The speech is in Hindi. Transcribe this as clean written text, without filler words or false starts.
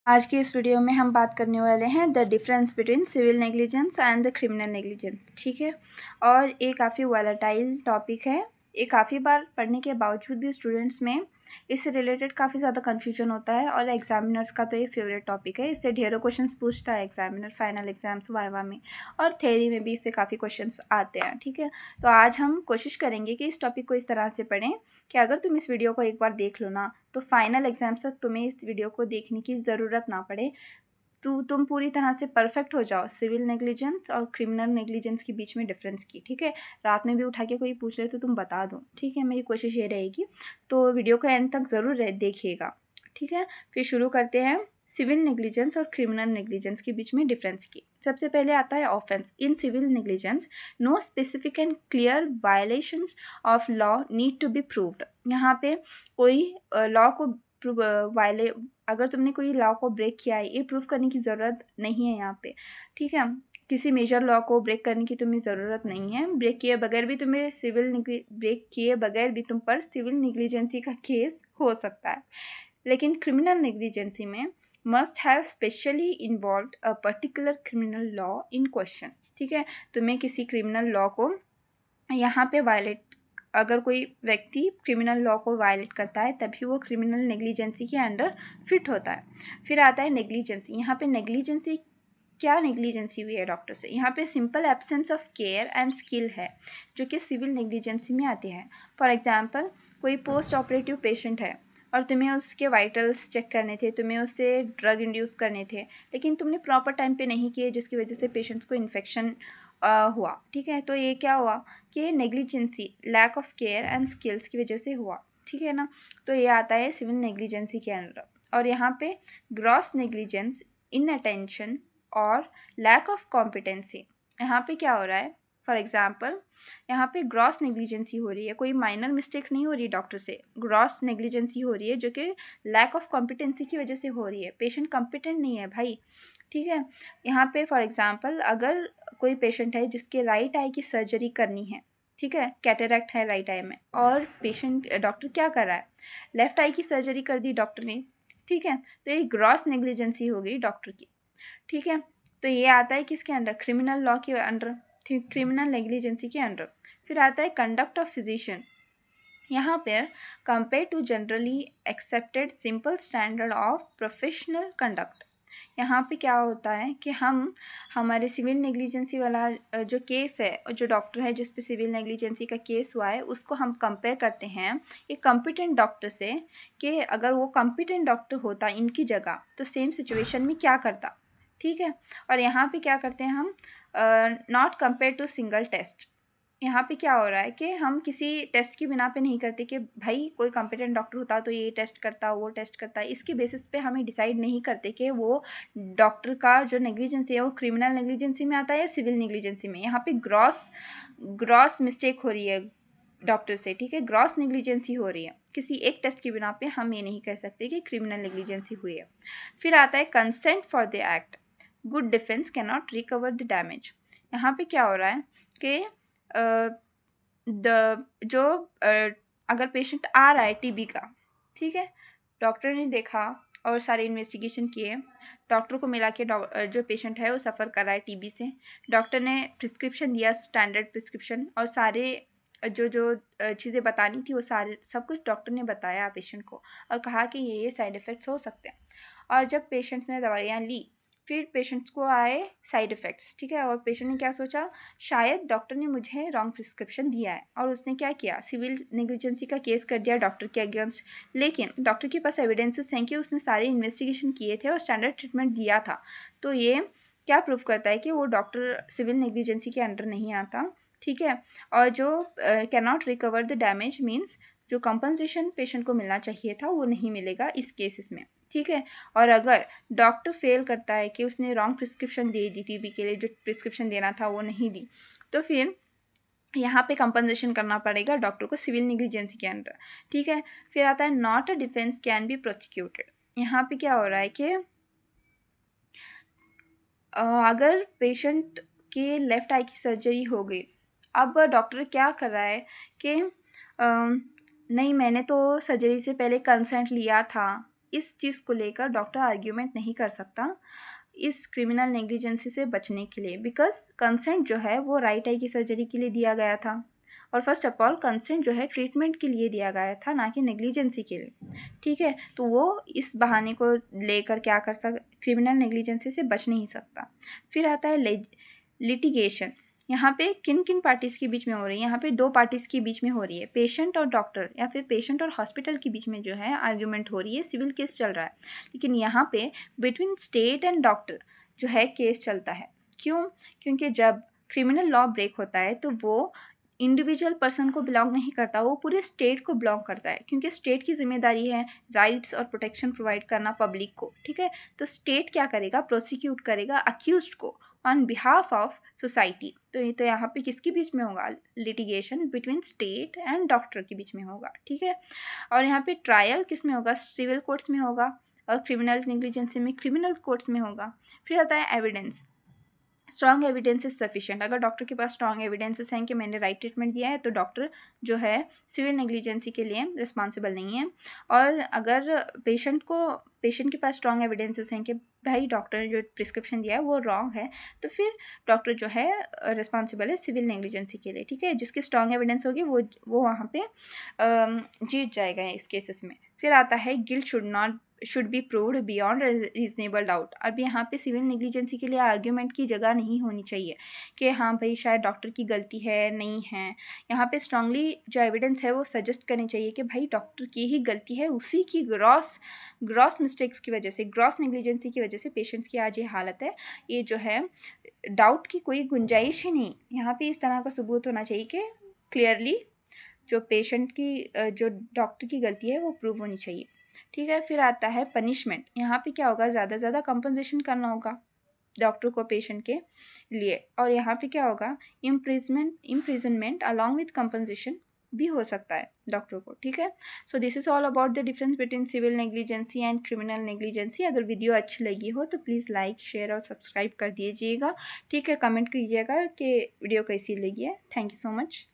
आज की इस वीडियो में हम बात करने वाले हैं the difference between civil negligence and the criminal negligence. ठीक है, और ये काफ़ी वॉलेटाइल टॉपिक है। ये काफ़ी बार पढ़ने के बावजूद भी स्टूडेंट्स में इससे रिलेटेड काफ़ी ज़्यादा कन्फ्यूजन होता है, और एग्जामिनर्स का तो ये फेवरेट टॉपिक है। इससे ढेरों क्वेश्चंस पूछता है एग्जामिनर फाइनल एग्जाम्स वाइवा में, और थ्योरी में भी इससे काफ़ी क्वेश्चंस आते हैं। ठीक है, तो आज हम कोशिश करेंगे कि इस टॉपिक को इस तरह से पढ़ें कि अगर तुम इस वीडियो को एक बार देख लो ना, तो फाइनल एग्जाम्स तक तुम्हें इस वीडियो को देखने की ज़रूरत ना पड़े। तुम पूरी तरह से परफेक्ट हो जाओ सिविल नेग्लिजेंस और क्रिमिनल नेग्लिजेंस के बीच में डिफरेंस की। ठीक है, रात में भी उठा के कोई पूछ ले तो तुम बता दो। ठीक है, मेरी कोशिश ये रहेगी, तो वीडियो को एंड तक ज़रूर देखिएगा। ठीक है, फिर शुरू करते हैं सिविल नेग्लिजेंस और क्रिमिनल नेग्लिजेंस के बीच में डिफरेंस की। सबसे पहले आता है offence. In civil negligence no specific and clear violations of law need to be proved. यहाँ पे कोई लॉ को वायले अगर तुमने कोई लॉ को ब्रेक किया है, ये प्रूव करने की ज़रूरत नहीं है यहाँ पे। ठीक है, किसी मेजर लॉ को ब्रेक करने की तुम्हें ज़रूरत नहीं है। ब्रेक किए बगैर भी तुम पर सिविल नेग्लिजेंसी का केस हो सकता है। लेकिन क्रिमिनल नेग्लिजेंसी में must have specially involved a particular criminal law in question. ठीक है, तुम्हें किसी क्रिमिनल लॉ को यहाँ पे अगर कोई व्यक्ति क्रिमिनल लॉ को वायलेट करता है तभी वो क्रिमिनल नेग्लिजेंसी के अंडर फिट होता है। फिर आता है नेग्लिजेंसी। यहाँ पे नेग्लिजेंसी क्या नेग्लिजेंसी हुई है डॉक्टर से? यहाँ पे simple absence of care and skill है, जो कि सिविल नेग्लिजेंसी में आती है। फॉर एग्जांपल, कोई पोस्ट ऑपरेटिव पेशेंट है और तुम्हें उसके वाइटल्स चेक करने थे, तुम्हें उससे ड्रग इंड्यूस करने थे, लेकिन तुमने प्रॉपर टाइम पे नहीं किए, जिसकी वजह से पेशेंट्स को इन्फेक्शन हुआ। ठीक है, तो ये क्या हुआ कि negligency, lack of care and skills की वजह से हुआ। ठीक है ना, तो ये आता है सिविल नेग्लिजेंसी के अंडर। और यहाँ पे ग्रॉस नेग्लिजेंस, इनअटेंशन और लैक ऑफ कॉम्पिटेंसी। यहाँ पे क्या हो रहा है? फॉर एग्जाम्पल, यहाँ पे ग्रॉस नेग्लिजेंसी हो रही है, कोई माइनर मिस्टेक नहीं हो रही डॉक्टर से, ग्रॉस नेग्लिजेंसी हो रही है जो कि लैक ऑफ कॉम्पिटेंसी की वजह से हो रही है। पेशेंट कॉम्पिटेंट नहीं है भाई। ठीक है, यहाँ पे फॉर एग्जाम्पल, अगर कोई पेशेंट है जिसके राइट आई की सर्जरी करनी है, ठीक है, कैटरैक्ट है राइट आई में, और डॉक्टर क्या कर रहा है? लेफ्ट आई की सर्जरी कर दी डॉक्टर ने। ठीक है, तो ये ग्रॉस नेग्लिजेंसी हो गई डॉक्टर की। ठीक है, तो ये आता है किसके अंडर? क्रिमिनल लॉ के अंडर, क्रिमिनल नेग्लिजेंसी के अंडर। फिर आता है कंडक्ट ऑफ फिजिशियन। यहाँ पर compare to generally accepted simple standard of professional conduct. यहाँ पे क्या होता है कि हम हमारे सिविल नेग्लिजेंसी वाला जो केस है, जो डॉक्टर है जिस पे सिविल नेग्लिजेंसी का केस हुआ है, उसको हम कंपेयर करते हैं एक कॉम्पिटेंट डॉक्टर से, कि अगर वो कॉम्पिटेंट डॉक्टर होता इनकी जगह तो सेम सिचुएशन में क्या करता। ठीक है, और यहाँ पे क्या करते हैं हम? Not compare to single test. यहाँ पे क्या हो रहा है कि हम किसी टेस्ट की बिना पे नहीं करते कि भाई कोई कॉम्पिटेंट डॉक्टर होता तो ये टेस्ट करता, वो टेस्ट करता। इसके बेसिस पे हमें डिसाइड नहीं करते कि वो डॉक्टर का जो नेग्लिजेंसी है वो क्रिमिनल नेग्लिजेंसी में आता है या सिविल नेग्लिजेंसी में। यहाँ पे ग्रॉस मिस्टेक हो रही है डॉक्टर से। ठीक है, ग्रॉस नेग्लिजेंसी हो रही है, किसी एक टेस्ट की बिना पे हम ये नहीं कह सकते कि क्रिमिनल नेग्लिजेंसी हुई है। फिर आता है consent for the act, good defence cannot recover the damage. यहाँ पे क्या हो रहा है कि अगर पेशेंट आ रहा है टीबी का, ठीक है, डॉक्टर ने देखा और सारे इन्वेस्टिगेशन किए, डॉक्टर को मिला कि जो पेशेंट है वो सफ़र कर रहा है टीबी से। डॉक्टर ने प्रिस्क्रिप्शन दिया, स्टैंडर्ड प्रिस्क्रिप्शन, और सारे जो जो चीज़ें बतानी थी वो सब कुछ डॉक्टर ने बताया पेशेंट को, और कहा कि ये साइड इफ़ेक्ट्स हो सकते हैं। और जब पेशेंट्स ने दवाइयाँ ली, फिर पेशेंट्स को आए साइड इफ़ेक्ट्स। ठीक है, और पेशेंट ने क्या सोचा, शायद डॉक्टर ने मुझे रॉन्ग प्रिस्क्रिप्शन दिया है, और उसने क्या किया, सिविल नेग्लिजेंसी का केस कर दिया डॉक्टर के अगेंस्ट। लेकिन डॉक्टर के पास एविडेंसेस हैं कि उसने सारे इन्वेस्टिगेशन किए थे और स्टैंडर्ड ट्रीटमेंट दिया था। तो ये क्या प्रूव करता है कि वो डॉक्टर सिविल नेग्लिजेंसी के अंडर नहीं आता। ठीक है, और जो cannot recover the damage means जो कंपनसेशन पेशेंट को मिलना चाहिए था वो नहीं मिलेगा इस केसेस में। ठीक है, और अगर डॉक्टर फेल करता है कि उसने रॉन्ग प्रिस्क्रिप्शन दे दी, टीबी के लिए जो प्रिस्क्रिप्शन देना था वो नहीं दी, तो फिर यहाँ पे कंपनसेशन करना पड़ेगा डॉक्टर को सिविल नेग्लिजेंसी के अंडर। ठीक है, फिर आता है not a defence can be prosecuted. यहाँ पे क्या हो रहा है कि अगर पेशेंट के लेफ्ट आई की सर्जरी हो गई, अब डॉक्टर क्या कर रहा है कि नहीं, मैंने तो सर्जरी से पहले कंसेंट लिया था, इस चीज़ को लेकर डॉक्टर आर्ग्यूमेंट नहीं कर सकता इस क्रिमिनल नेग्लिजेंसी से बचने के लिए, बिकॉज कंसेंट जो है वो राइट आई की सर्जरी के लिए दिया गया था, और फर्स्ट ऑफ ऑल कंसेंट जो है ट्रीटमेंट के लिए दिया गया था, ना कि नेग्लिजेंसी के लिए। ठीक है, तो वो इस बहाने को लेकर क्या कर सकता, क्रिमिनल नेग्लिजेंसी से बच नहीं सकता। फिर आता है लिटिगेशन। यहाँ पे किन किन पार्टीज़ के बीच में हो रही है, यहाँ पे दो पार्टीज़ के बीच में हो रही है, पेशेंट और डॉक्टर या फिर पेशेंट और हॉस्पिटल के बीच में जो है आर्ग्यूमेंट हो रही है, सिविल केस चल रहा है। लेकिन यहाँ पे बिटवीन स्टेट एंड डॉक्टर जो है केस चलता है। क्यों? क्योंकि जब क्रिमिनल लॉ ब्रेक होता है तो वो इंडिविजुअल पर्सन को बिलोंग नहीं करता, वो पूरे स्टेट को बिलोंग करता है, क्योंकि स्टेट की जिम्मेदारी है राइट्स और प्रोटेक्शन प्रोवाइड करना पब्लिक को। ठीक है, तो स्टेट क्या करेगा, प्रोसिक्यूट करेगा अक्यूज्ड को ऑन बिहाफ ऑफ सोसाइटी। तो ये तो यहाँ पे किसके बीच में होगा, litigation between state and doctor के बीच में होगा। ठीक है, और यहाँ पे ट्रायल किस में होगा, सिविल कोर्ट्स में होगा, और क्रिमिनल नेग्लिजेंसी में क्रिमिनल कोर्ट्स में होगा। फिर आता है evidence. Strong evidence is sufficient. अगर डॉक्टर के पास स्ट्रॉन्ग एविडेंसेस हैं कि मैंने राइट ट्रीटमेंट दिया है, तो डॉक्टर जो है सिविल नेग्लिजेंसी के लिए रिस्पॉन्सिबल नहीं है। और अगर पेशेंट के पास स्ट्रॉन्ग एविडेंसेस हैं कि भाई डॉक्टर ने जो प्रिस्क्रिप्शन दिया है वो रॉन्ग है, तो फिर डॉक्टर जो है रिस्पॉन्सिबल है सिविल नेग्लिजेंसी के लिए। ठीक है, जिसकी स्ट्रॉन्ग एविडेंस होगी वो वहाँ पे जीत जाएगा इस केसेस में। फिर आता है guilt should be proved beyond reasonable doubt. अब यहाँ पे सिविल नेग्लिजेंसी के लिए आर्ग्यूमेंट की जगह नहीं होनी चाहिए कि हाँ भाई शायद डॉक्टर की गलती है, नहीं है। यहाँ पे स्ट्रांगली जो एविडेंस है वो सजेस्ट करनी चाहिए कि भाई डॉक्टर की ही गलती है, उसी की ग्रॉस मिस्टेक्स की वजह से, ग्रॉस नेग्लिजेंसी की वजह से पेशेंट्स की आज ये हालत है। ये जो है डाउट की कोई गुंजाइश ही नहीं। यहाँ पे इस तरह का सबूत होना चाहिए कि क्लियरली जो पेशेंट की जो डॉक्टर की गलती है वो प्रूव होनी चाहिए। ठीक है, फिर आता है पनिशमेंट। यहाँ पे क्या होगा, ज़्यादा से ज़्यादा कंपनसेशन करना होगा डॉक्टर को पेशेंट के लिए, और यहाँ पे क्या होगा, इम्प्रिजनमेंट अलॉन्ग विथ कंपनसेशन भी हो सकता है डॉक्टर को। ठीक है, so this is all about the difference between civil negligency and criminal negligency. अगर वीडियो अच्छी लगी हो तो प्लीज़ लाइक, शेयर और सब्सक्राइब कर दीजिएगा। ठीक है, कमेंट कीजिएगा कि वीडियो कैसी लगी है। Thank you so much.